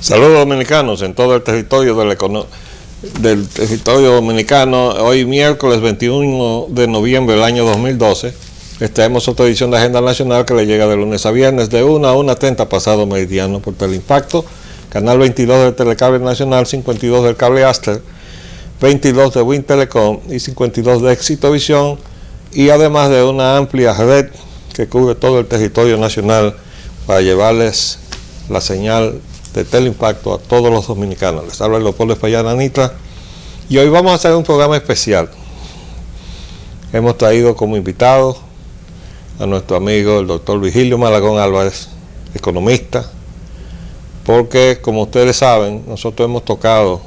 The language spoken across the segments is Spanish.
Saludos dominicanos en todo el territorio del territorio dominicano. Hoy miércoles 21 de noviembre del año 2012 traemos otra edición de Agenda Nacional que le llega de lunes a viernes de 1 a 1:30 pasado meridiano por Teleimpacto, canal 22 del Telecable Nacional, 52 del Cable Aster, 22 de Win Telecom y 52 de Exitrovisión, y además de una amplia red que cubre todo el territorio nacional para llevarles la señal de Teleimpacto a todos los dominicanos. Les habla Leopoldo Espaillat Anitra y hoy vamos a hacer un programa especial. Hemos traído como invitado a nuestro amigo el doctor Vigilio Malagón Álvarez, economista, porque como ustedes saben, nosotros hemos tocado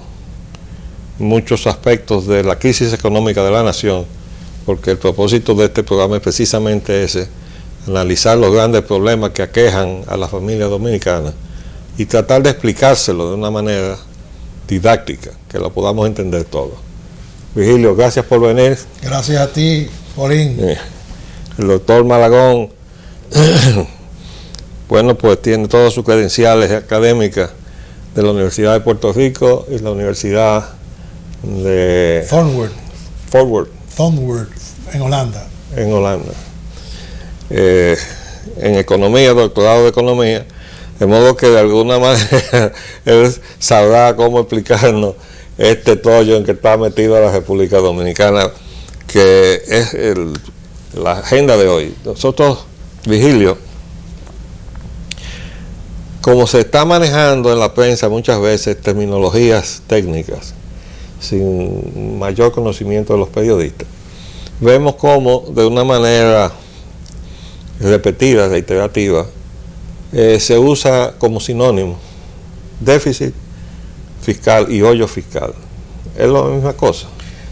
muchos aspectos de la crisis económica de la nación, porque el propósito de este programa es precisamente ese, analizar los grandes problemas que aquejan a la familia dominicana y tratar de explicárselo de una manera didáctica, que lo podamos entender todo. Vigilio, gracias por venir. Gracias a ti, Paulín. El doctor Malagón, bueno, pues tiene todas sus credenciales académicas de la Universidad de Puerto Rico y la Universidad de Thornwood, en Holanda. En economía, doctorado de economía, de modo que de alguna manera él sabrá cómo explicarnos este tollo en que está metida la República Dominicana, que es la agenda de hoy. Nosotros, Vigilio, como se está manejando en la prensa muchas veces terminologías técnicas, sin mayor conocimiento de los periodistas, vemos cómo de una manera repetida, reiterativa, se usa como sinónimo déficit fiscal y hoyo fiscal. Es la misma cosa.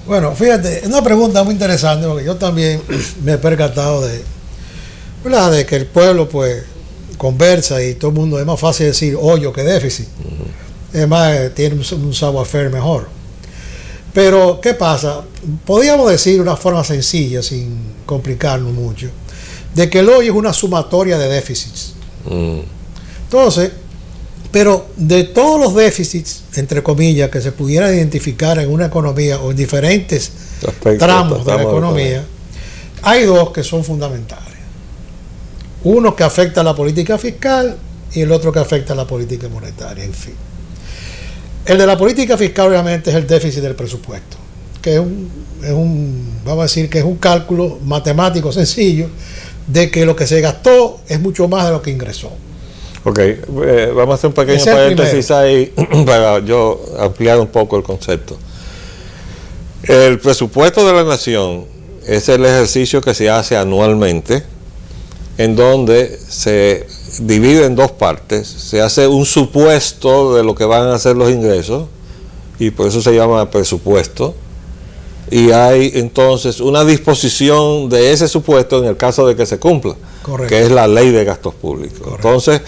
Bueno, fíjate, es una pregunta muy interesante, porque yo también me he percatado de que el pueblo pues conversa y todo el mundo, es más fácil decir hoyo que déficit. Es más, tiene un savoir-faire mejor. Pero, ¿qué pasa? Podríamos decir de una forma sencilla, sin complicarnos mucho, de que el hoyo es una sumatoria de déficits. Entonces, pero de todos los déficits, entre comillas, que se pudieran identificar en una economía o en diferentes tramos de la economía, hay dos que son fundamentales. Uno que afecta a la política fiscal y el otro que afecta a la política monetaria, en fin. El de la política fiscal obviamente es el déficit del presupuesto, que vamos a decir que es un cálculo matemático sencillo de que lo que se gastó es mucho más de lo que ingresó. Ok, vamos a hacer un pequeño paréntesis ahí para yo ampliar un poco el concepto. El presupuesto de la nación es el ejercicio que se hace anualmente, en donde se divide en dos partes. Se hace un supuesto de lo que van a ser los ingresos, y por eso se llama presupuesto, y hay entonces una disposición de ese supuesto en el caso de que se cumpla. Correcto. Que es la ley de gastos públicos. Correcto. Entonces,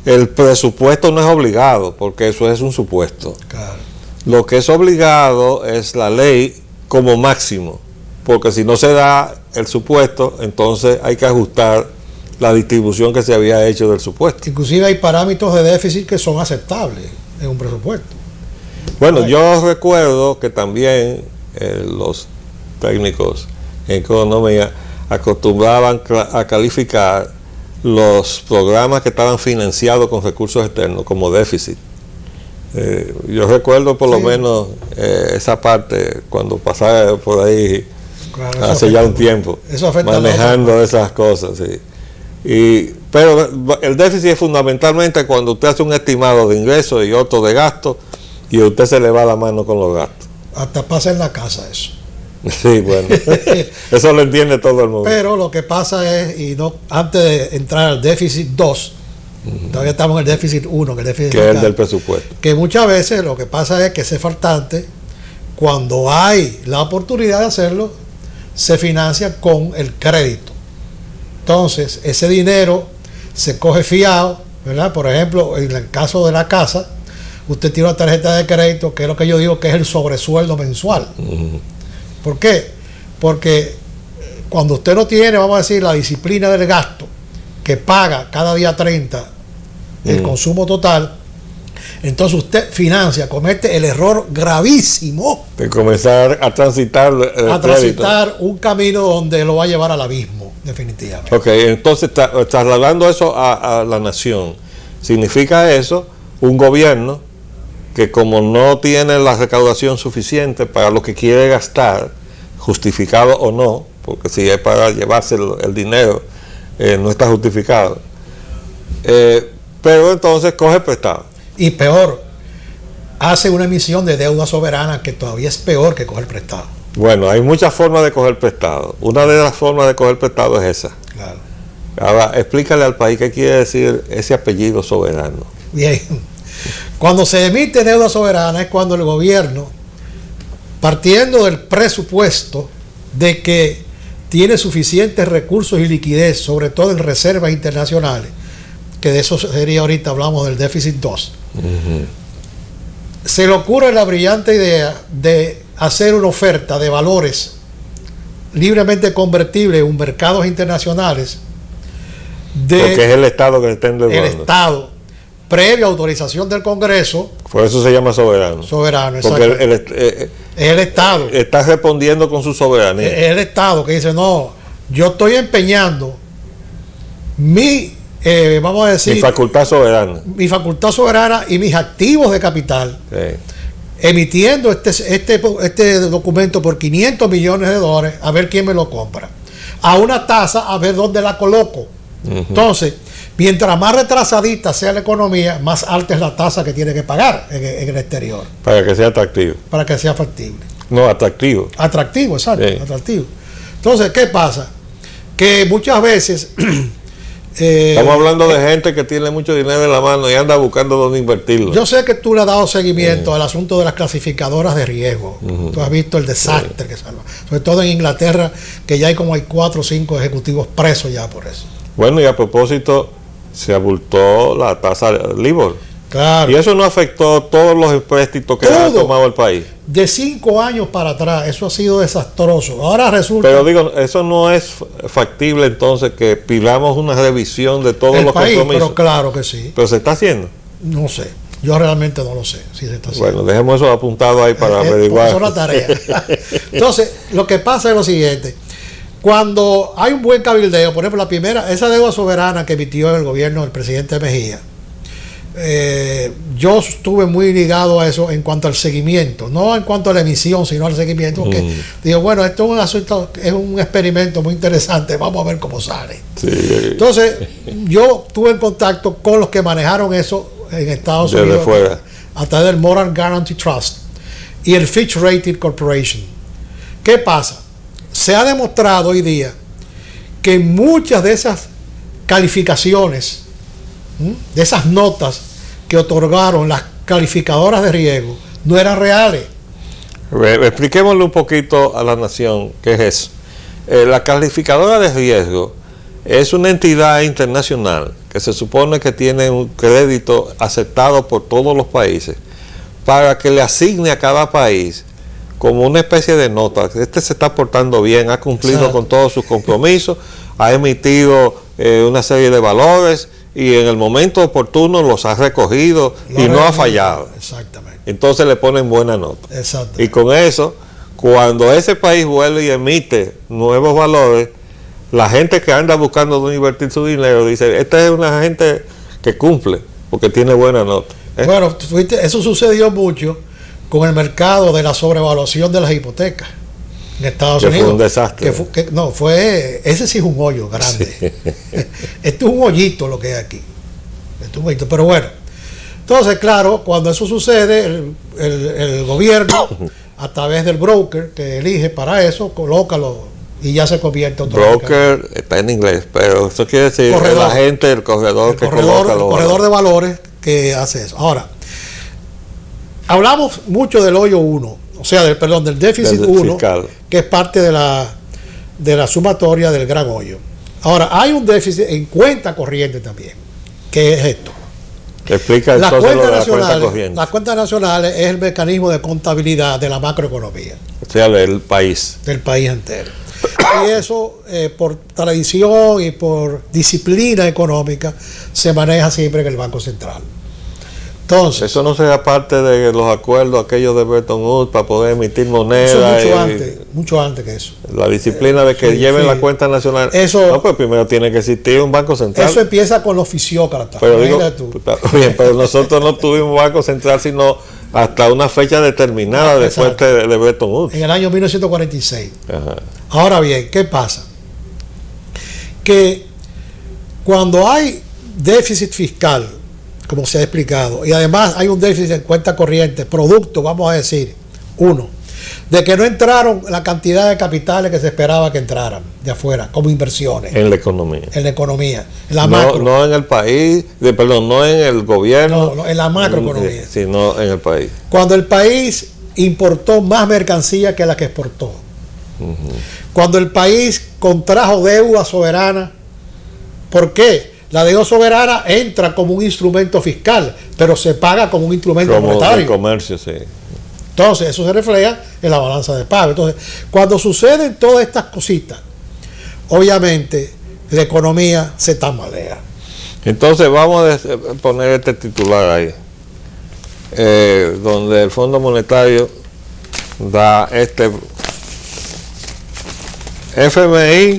el presupuesto no es obligado, porque eso es un supuesto. Claro. Lo que es obligado es la ley como máximo, porque si no se da el supuesto, entonces hay que ajustar la distribución que se había hecho del supuesto. Inclusive hay parámetros de déficit que son aceptables en un presupuesto. Bueno, yo recuerdo que también los técnicos en economía acostumbraban a calificar los programas que estaban financiados con recursos externos como déficit. Yo recuerdo por lo menos esa parte cuando pasaba por ahí, claro, hace ya un tiempo, manejando esas cosas. Sí. Pero el déficit es fundamentalmente cuando usted hace un estimado de ingresos y otro de gastos y a usted se le va la mano con los gastos. Hasta pasa en la casa eso. Sí, bueno, eso lo entiende todo el mundo. Pero lo que pasa es, y no antes de entrar al déficit 2, todavía estamos en el déficit 1, que es el del presupuesto. Que muchas veces lo que pasa es que ese faltante, cuando hay la oportunidad de hacerlo, se financia con el crédito. Entonces, ese dinero se coge fiado, ¿verdad? Por ejemplo, en el caso de la casa, usted tiene una tarjeta de crédito, que es lo que yo digo que es el sobresueldo mensual. ¿Por qué? Porque cuando usted no tiene, vamos a decir, la disciplina del gasto, que paga cada día 30 el consumo total, entonces usted financia, comete el error gravísimo de comenzar a transitar un camino donde lo va a llevar al abismo, definitivamente. Ok, entonces trasladando eso a la nación, significa eso un gobierno que como no tiene la recaudación suficiente para lo que quiere gastar, justificado o no, porque si es para llevarse el dinero, no está justificado, pero entonces coge prestado. Y peor, hace una emisión de deuda soberana que todavía es peor que coger prestado. Bueno, hay muchas formas de coger prestado. Una de las formas de coger prestado es esa. Claro. Ahora, explícale al país qué quiere decir ese apellido soberano. Bien. Cuando se emite deuda soberana es cuando el gobierno, partiendo del presupuesto de que tiene suficientes recursos y liquidez, sobre todo en reservas internacionales, que de eso sería ahorita, hablamos del déficit 2, se le ocurre la brillante idea de hacer una oferta de valores libremente convertibles en mercados internacionales porque es el Estado que está endeudando. El Estado, previa autorización del Congreso. Por eso se llama soberano. Soberano, porque es el Estado. Está respondiendo con su soberanía. Es el Estado que dice, no, yo estoy empeñando vamos a decir, mi facultad soberana. Mi facultad soberana y mis activos de capital, emitiendo este documento por $500 millones, a ver quién me lo compra. A una tasa, a ver dónde la coloco. Entonces, mientras más retrasadita sea la economía, más alta es la tasa que tiene que pagar en el exterior. Para que sea atractivo. Para que sea factible. No, atractivo. Atractivo, exacto. Sí. Atractivo. Entonces, ¿qué pasa? Que muchas veces... estamos hablando de gente que tiene mucho dinero en la mano y anda buscando dónde invertirlo. Yo sé que tú le has dado seguimiento al asunto de las clasificadoras de riesgo. Tú has visto el desastre que salva. Sobre todo en Inglaterra, que ya hay 4 o 5 ejecutivos presos ya por eso. Bueno, y a propósito, se abultó la tasa LIBOR. Claro. Y eso no afectó todos los empréstitos que ha tomado el país. De 5 años para atrás, eso ha sido desastroso. Ahora resulta... Pero digo, eso no es factible entonces que pidamos una revisión de todos los compromisos. Pero claro que sí. ¿Pero se está haciendo? No sé. Yo realmente no lo sé si se está haciendo. Bueno, dejemos eso apuntado ahí para averiguar. Eso es la tarea. Entonces, lo que pasa es lo siguiente. Cuando hay un buen cabildeo, por ejemplo, esa deuda soberana que emitió el gobierno del presidente Mejía, yo estuve muy ligado a eso en cuanto al seguimiento, no en cuanto a la emisión, sino al seguimiento, porque digo, bueno, esto es un asunto, es un experimento muy interesante, vamos a ver cómo sale. Sí. Entonces, yo estuve en contacto con los que manejaron eso en Estados Unidos, a través del Moral Guarantee Trust y el Fitch Rating Corporation. ¿Qué pasa? Se ha demostrado hoy día que muchas de esas calificaciones, de esas notas que otorgaron las calificadoras de riesgo, no eran reales. Expliquémosle un poquito a la nación qué es eso. La calificadora de riesgo es una entidad internacional que se supone que tiene un crédito aceptado por todos los países para que le asigne a cada país como una especie de nota. Este se está portando bien, ha cumplido con todos sus compromisos, ha emitido una serie de valores y en el momento oportuno los ha recogido y no ha fallado. Exactamente. Entonces le ponen buena nota. Exactamente. Y con eso, cuando ese país vuelve y emite nuevos valores, la gente que anda buscando dónde invertir su dinero dice, esta es una gente que cumple porque tiene buena nota. Bueno, eso sucedió mucho con el mercado de la sobrevaluación de las hipotecas en Estados Unidos. Fue un desastre. Ese sí es un hoyo grande. Sí. Esto es un hoyito lo que hay aquí. Esto es un hoyito, pero bueno. Entonces, claro, cuando eso sucede, el gobierno, a través del broker que elige para eso, colócalo y ya se convierte en broker está en inglés, pero eso quiere decir el agente, el corredor que coloca los corredor de valores que hace eso. Ahora, hablamos mucho del hoyo 1, o sea, del déficit 1, que es parte de la sumatoria del gran hoyo. Ahora, hay un déficit en cuenta corriente también. ¿Qué es esto? Explica entonces lo de la cuenta corriente. Las cuentas nacionales es el mecanismo de contabilidad de la macroeconomía. O sea, del país. Del país entero. Y eso, por tradición y por disciplina económica, se maneja siempre en el Banco Central. Entonces, eso no será parte de los acuerdos aquellos de Bretton Woods para poder emitir moneda. Mucho antes que eso. La disciplina de que lleven la cuenta nacional. Eso, no, pues primero tiene que existir un banco central. Eso empieza con los fisiócratas. Pero, bien, pero nosotros no tuvimos banco central sino hasta una fecha determinada después de Bretton Woods. En el año 1946. Ajá. Ahora bien, ¿qué pasa? Que cuando hay déficit fiscal, como se ha explicado, y además hay un déficit en cuenta corriente, producto, vamos a decir, uno, de que no entraron la cantidad de capitales que se esperaba que entraran de afuera, como inversiones. En la economía. En la economía, en la macro. No en el país, no en el gobierno. No, en la macroeconomía. Sino en el país. Cuando el país importó más mercancía que la que exportó. Cuando el país contrajo deuda soberana. ¿Por qué? La deuda soberana entra como un instrumento fiscal, pero se paga como un instrumento monetario. Como comercio, sí. Entonces, eso se refleja en la balanza de pago. Entonces, cuando suceden todas estas cositas, obviamente la economía se tambalea. Entonces, vamos a poner este titular ahí, donde el Fondo Monetario da FMI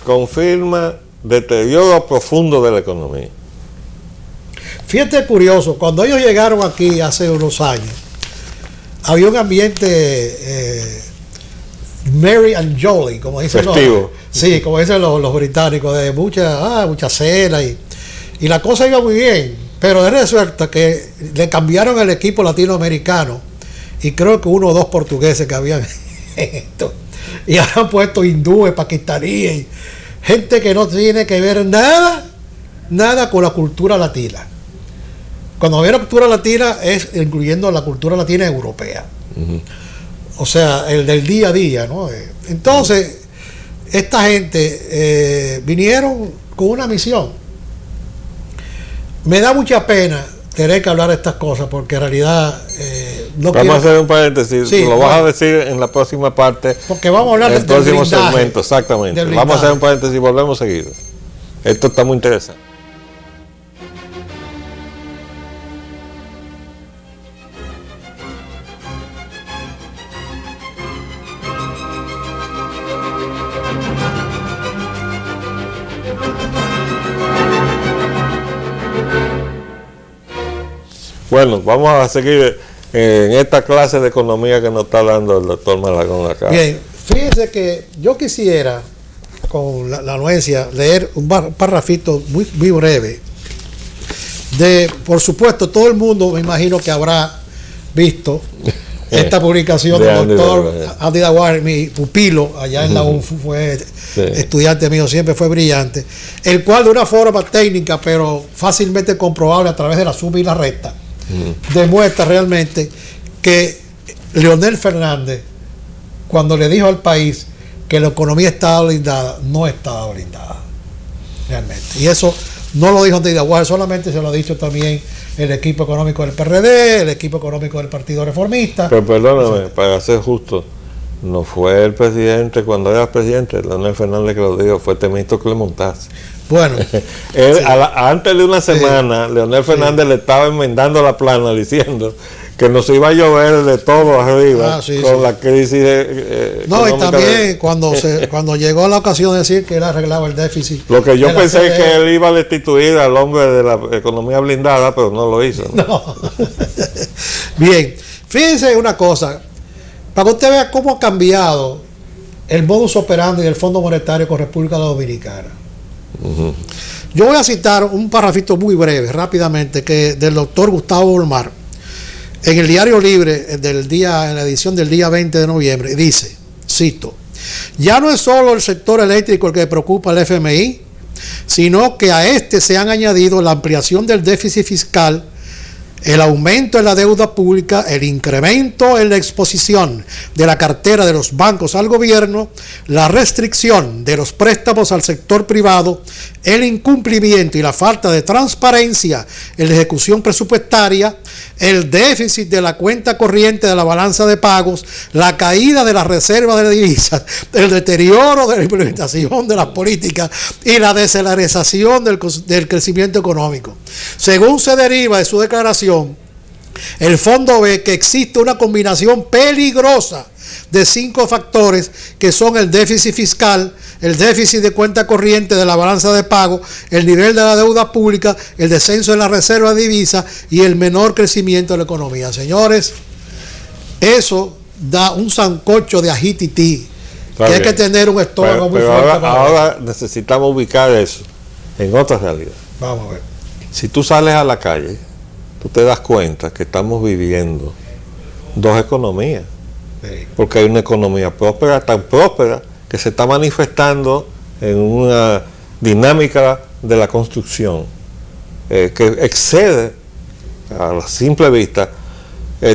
confirma deterioro profundo de la economía. Fíjate curioso, cuando ellos llegaron aquí hace unos años, había un ambiente merry and jolly, como dicen como dicen los británicos, de mucha cena y la cosa iba muy bien, pero resulta que le cambiaron el equipo latinoamericano y creo que 1 o 2 portugueses que habían en esto, y ahora han puesto hindúes, pakistaníes, gente que no tiene que ver nada con la cultura latina. Cuando había la cultura latina es incluyendo la cultura latina europea. O sea, el del día a día, ¿no? Entonces, esta gente vinieron con una misión. Me da mucha pena tener que hablar de estas cosas porque en realidad vamos a hacer un paréntesis, sí, lo vas a decir en la próxima parte, porque vamos a hablar del próximo segmento, exactamente. Vamos a hacer un paréntesis y volvemos seguido. Esto está muy interesante. Bueno, vamos a seguir en esta clase de economía que nos está dando el doctor Malagón acá. Bien, fíjense que yo quisiera, con la anuencia, leer un parrafito muy breve. Por supuesto, todo el mundo me imagino que habrá visto esta publicación del doctor Andy Dawar, mi pupilo allá en la UNFU, fue estudiante mío, siempre fue brillante, el cual de una forma técnica, pero fácilmente comprobable a través de la suma y la resta, demuestra realmente que Leonel Fernández, cuando le dijo al país que la economía estaba blindada, no estaba blindada realmente. Y eso no lo dijo Andy Dawar, solamente se lo ha dicho también el equipo económico del PRD, el equipo económico del Partido Reformista. Pero perdóname, para ser justo, no fue el presidente, cuando era presidente, Leonel Fernández, que lo dijo, fue Temístocle Montaz. Bueno, antes de una semana, Leonel Fernández le estaba enmendando la plana diciendo que nos iba a llover de todo arriba con la crisis no, y también cuando llegó la ocasión de decir que él arreglaba el déficit. Lo que yo pensé es que él iba a destituir al hombre de la economía blindada, pero no lo hizo. No. Bien, fíjense una cosa, para que usted vea cómo ha cambiado el modus operandi del Fondo Monetario con República Dominicana. Yo voy a citar un parrafito muy breve, rápidamente, que del doctor Gustavo Olmar, en el Diario Libre en la edición del día 20 de noviembre, dice, cito: ya no es solo el sector eléctrico el que preocupa al FMI, sino que a este se han añadido la ampliación del déficit fiscal el aumento en la deuda pública, el incremento en la exposición de la cartera de los bancos al gobierno, la restricción de los préstamos al sector privado, el incumplimiento y la falta de transparencia en la ejecución presupuestaria, el déficit de la cuenta corriente de la balanza de pagos, la caída de las reservas de divisas, el deterioro de la implementación de las políticas y la desaceleración del crecimiento económico. Según se deriva de su declaración, el fondo ve que existe una combinación peligrosa de 5 factores que son el déficit fiscal, el déficit de cuenta corriente de la balanza de pago, el nivel de la deuda pública, el descenso de la reserva de divisas y el menor crecimiento de la economía. Señores, eso da un sancocho de ajitití, que hay que tener un estómago muy fuerte. Ahora necesitamos ubicar eso en otra realidad. Vamos a ver. Si tú sales a la calle, tú te das cuenta que estamos viviendo 2 economías. Sí. Porque hay una economía próspera, tan próspera, que se está manifestando en una dinámica de la construcción que excede a la simple vista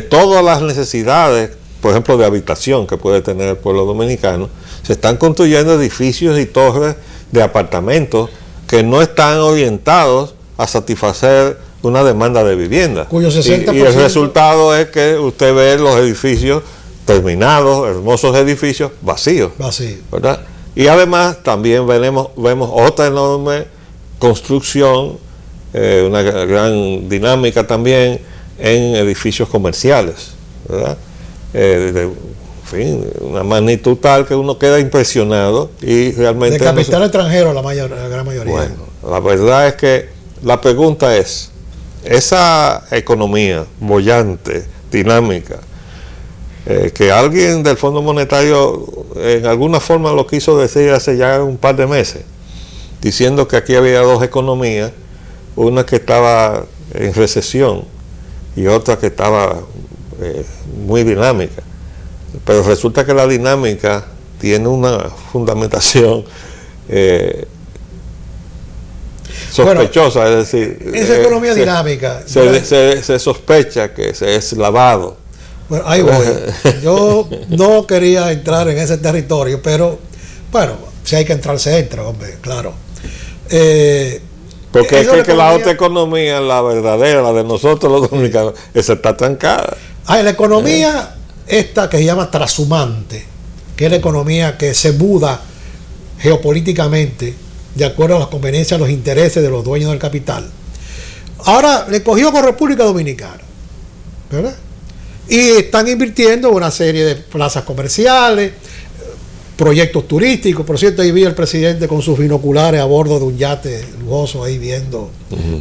todas las necesidades, por ejemplo, de habitación que puede tener el pueblo dominicano. Se están construyendo edificios y torres de apartamentos que no están orientados a satisfacer una demanda de vivienda. Cuyo 60%... y el resultado es que usted ve los edificios terminados, hermosos edificios vacíos, ¿verdad? Y además también vemos otra enorme construcción, una gran dinámica también en edificios comerciales, ¿verdad? En fin, una magnitud tal que uno queda impresionado y realmente... De capital extranjero la gran mayoría. Bueno, la verdad es que la pregunta es, esa economía boyante, dinámica, que alguien del Fondo Monetario en alguna forma lo quiso decir hace ya un par de meses, diciendo que aquí había 2 economías, una que estaba en recesión y otra que estaba muy dinámica. Pero resulta que la dinámica tiene una fundamentación sospechosa, bueno, es decir... Esa economía dinámica... Se sospecha que se es lavado. Bueno, ahí voy. Yo no quería entrar en ese territorio, pero bueno, si hay que entrar, se entra, hombre, claro. Porque es que la otra economía, la verdadera, la de nosotros los dominicanos, esa está trancada. La economía esta que se llama trashumante, que es la economía que se muda geopolíticamente de acuerdo a las conveniencias, los intereses de los dueños del capital. Ahora le cogió con República Dominicana, ¿verdad? Y están invirtiendo en una serie de plazas comerciales, proyectos turísticos. Por cierto, ahí vi al presidente con sus binoculares a bordo de un yate lujoso ahí viendo,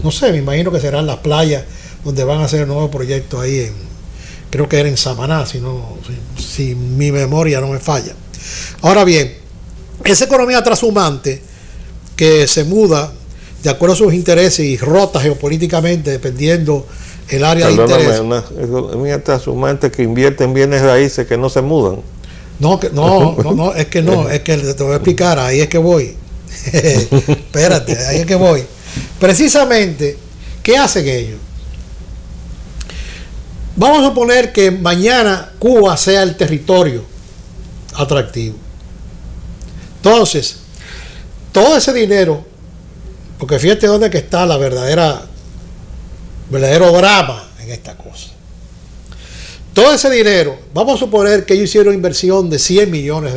no sé, me imagino que serán las playas donde van a hacer el nuevo proyecto ahí creo que era en Samaná, si mi memoria no me falla. Ahora bien, esa economía transhumante que se muda de acuerdo a sus intereses y rota geopolíticamente dependiendo el área de interés. Una economía transhumante que invierte en bienes raíces que no se mudan. No, es que te voy a explicar, ahí es que voy. Espérate, ahí es que voy. Precisamente, ¿qué hacen ellos? Vamos a suponer que mañana Cuba sea el territorio atractivo. Entonces, todo ese dinero, porque fíjate dónde que está la verdadero drama en esta cosa. Todo ese dinero, vamos a suponer que ellos hicieron inversión de $100 millones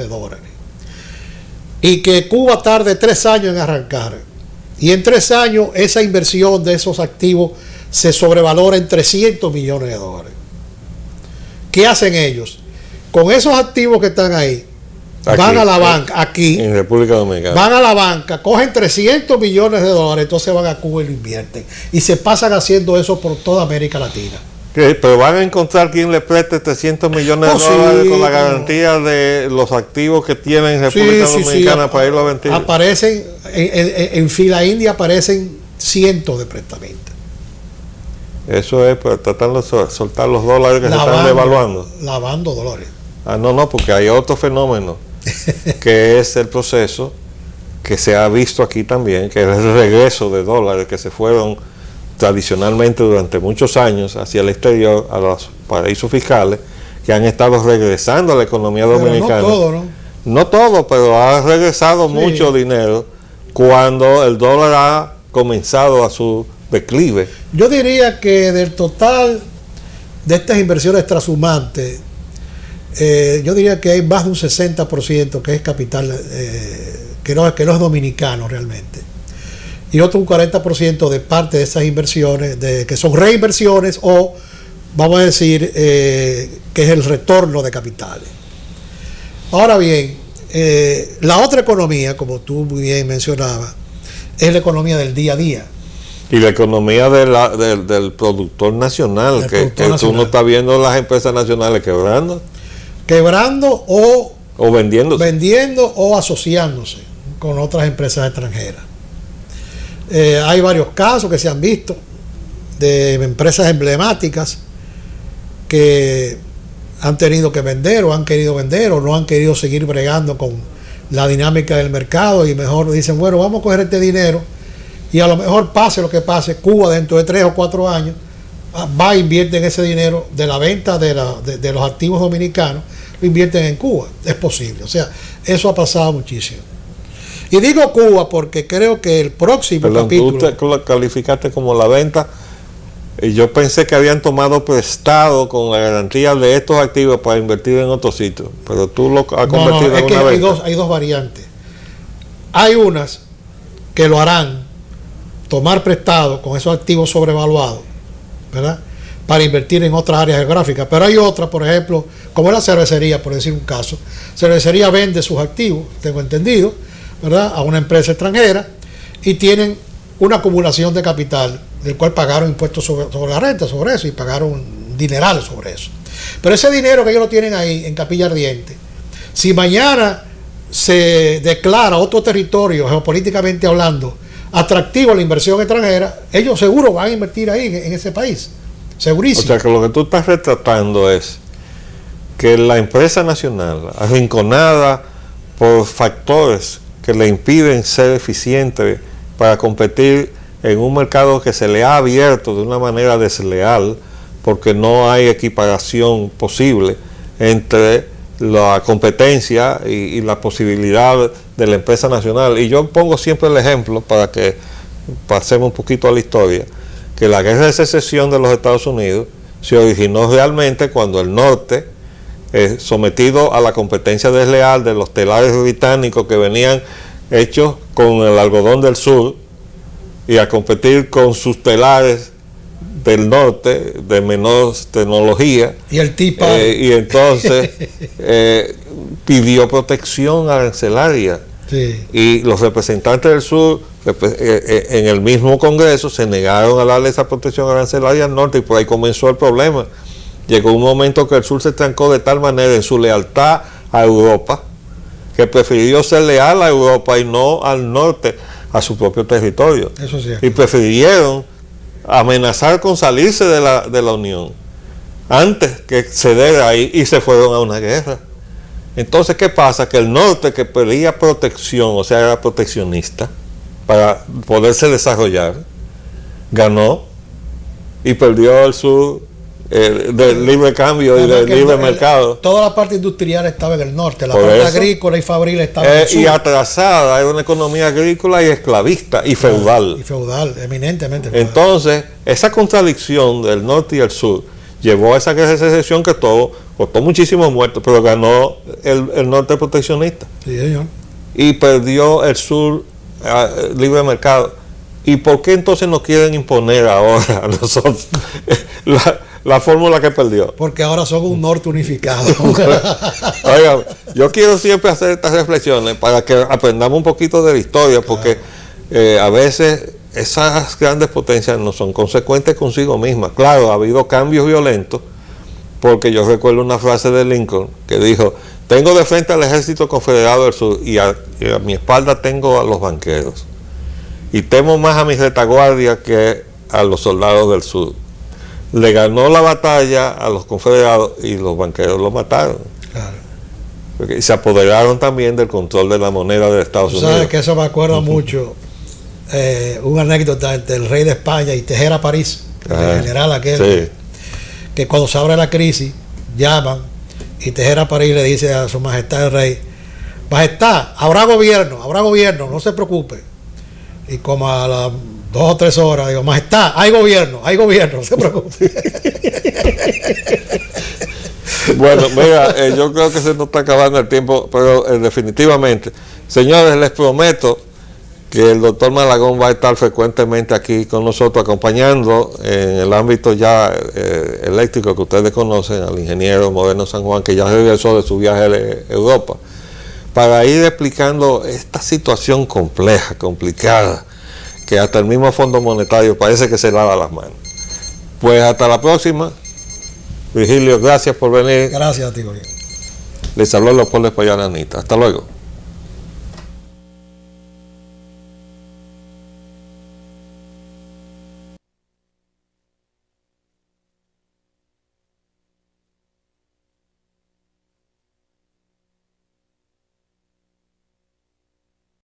y que Cuba tarde 3 años en arrancar, y en 3 años esa inversión de esos activos se sobrevalora en $300 millones. ¿Qué hacen ellos? Con esos activos que están ahí, van a la banca, aquí, en República Dominicana, van a la banca, cogen $300 millones, entonces van a Cuba y lo invierten. Y se pasan haciendo eso por toda América Latina. Pero van a encontrar quien le preste $300 millones con la garantía de los activos que tienen en República Dominicana para irlo a vender. Aparecen, en fila india aparecen cientos de prestamistas. Eso es para tratar de soltar los dólares que se están devaluando. Lavando dólares. No, porque hay otro fenómeno que es el proceso que se ha visto aquí también, que es el regreso de dólares que se fueron tradicionalmente durante muchos años hacia el exterior, a los paraísos fiscales, que han estado regresando a la economía dominicana. No todo, ¿no? No todo, pero ha regresado mucho dinero cuando el dólar ha comenzado a su declive. Yo diría que del total de estas inversiones transhumantes, yo diría que hay más de un 60% que es capital, que no es dominicano realmente. Y otro un 40% de parte de esas inversiones, que son reinversiones o, vamos a decir, que es el retorno de capitales. Ahora bien, la otra economía, como tú muy bien mencionabas, es la economía del día a día. Y la economía del productor nacional, que tú no estás viendo las empresas nacionales quebrando. Quebrando o vendiéndose. Vendiendo o asociándose con otras empresas extranjeras. Hay varios casos que se han visto de empresas emblemáticas que han tenido que vender o han querido vender o no han querido seguir bregando con la dinámica del mercado y mejor dicen, bueno, vamos a coger este dinero y a lo mejor pase lo que pase, Cuba dentro de 3 o 4 años va e invierte en ese dinero de la venta de los activos dominicanos, lo invierten en Cuba. Es posible, o sea, eso ha pasado muchísimo. Y digo Cuba porque creo que el próximo capítulo... Tú lo calificaste como la venta, y yo pensé que habían tomado prestado con la garantía de estos activos para invertir en otros sitios, pero tú lo has convertido en una venta. Hay dos variantes. Hay unas que lo harán, tomar prestado con esos activos sobrevaluados, ¿verdad?, para invertir en otras áreas geográficas, pero hay otras, por ejemplo, como la cervecería, por decir un caso. Cervecería vende sus activos, tengo entendido, ¿verdad?, a una empresa extranjera y tienen una acumulación de capital del cual pagaron impuestos sobre la renta, sobre eso, y pagaron dinerales sobre eso. Pero ese dinero que ellos lo tienen ahí en Capilla Ardiente, si mañana se declara otro territorio, geopolíticamente hablando, atractivo a la inversión extranjera, ellos seguro van a invertir ahí en ese país, segurísimo. O sea que lo que tú estás retratando es que la empresa nacional, arrinconada por factores que le impiden ser eficiente para competir en un mercado que se le ha abierto de una manera desleal, porque no hay equiparación posible entre la competencia y la posibilidad de la empresa nacional. Y yo pongo siempre el ejemplo, para que pasemos un poquito a la historia, que la guerra de secesión de los Estados Unidos se originó realmente cuando el norte, sometido a la competencia desleal de los telares británicos que venían hechos con el algodón del sur, y a competir con sus telares del norte de menor tecnología, y el Tea Party. Y entonces pidió protección arancelaria, sí. Y los representantes del sur en el mismo Congreso se negaron a darle esa protección arancelaria al norte, y por ahí comenzó el problema. Llegó un momento que el sur se trancó de tal manera en su lealtad a Europa, que prefirió ser leal a Europa y no al norte, a su propio territorio. Eso sí. Y prefirieron amenazar con salirse de la Unión antes que ceder ahí, y se fueron a una guerra. Entonces, ¿qué pasa? Que el norte, que pedía protección, o sea, era proteccionista para poderse desarrollar, ganó, y perdió el sur del libre cambio y del libre mercado. Toda la parte industrial estaba en el norte, la parte agrícola y fabril estaba en el sur. Y atrasada, era una economía agrícola y esclavista y feudal. Y feudal, eminentemente feudal. Entonces, esa contradicción del norte y el sur llevó a esa guerra de secesión que costó muchísimos muertos, pero ganó el norte proteccionista. Sí, señor. Y perdió el sur libre mercado. ¿Y por qué entonces nos quieren imponer ahora a nosotros la fórmula que perdió? Porque ahora son un norte unificado. Oiga, yo quiero siempre hacer estas reflexiones para que aprendamos un poquito de la historia, porque a veces esas grandes potencias no son consecuentes consigo mismas. Claro, ha habido cambios violentos, porque yo recuerdo una frase de Lincoln que dijo: tengo de frente al ejército confederado del sur y a mi espalda tengo a los banqueros, y temo más a mi retaguardia que a los soldados del sur. Le ganó la batalla a los confederados y los banqueros lo mataron. Claro. Porque se apoderaron también del control de la moneda de Estados Unidos. Sabes que eso me acuerda mucho una anécdota entre el rey de España y Tejera París, el general aquel, sí, que cuando se abre la crisis, llaman y Tejera París le dice a su majestad el rey: Majestad, habrá gobierno, no se preocupe. Y como a las 2 o 3 horas, digo: Majestad, hay gobierno, no se preocupe. Bueno, mira, yo creo que se nos está acabando el tiempo, pero definitivamente, señores, les prometo que el doctor Malagón va a estar frecuentemente aquí con nosotros, acompañando en el ámbito ya eléctrico que ustedes conocen, al ingeniero Moreno San Juan, que ya regresó de su viaje de Europa, para ir explicando esta situación compleja, complicada, que hasta el mismo Fondo Monetario parece que se lava las manos. Pues hasta la próxima. Virgilio, gracias por venir. Gracias a ti, Jorge. Les habló Leopoldo Espaillat Anita. Hasta luego.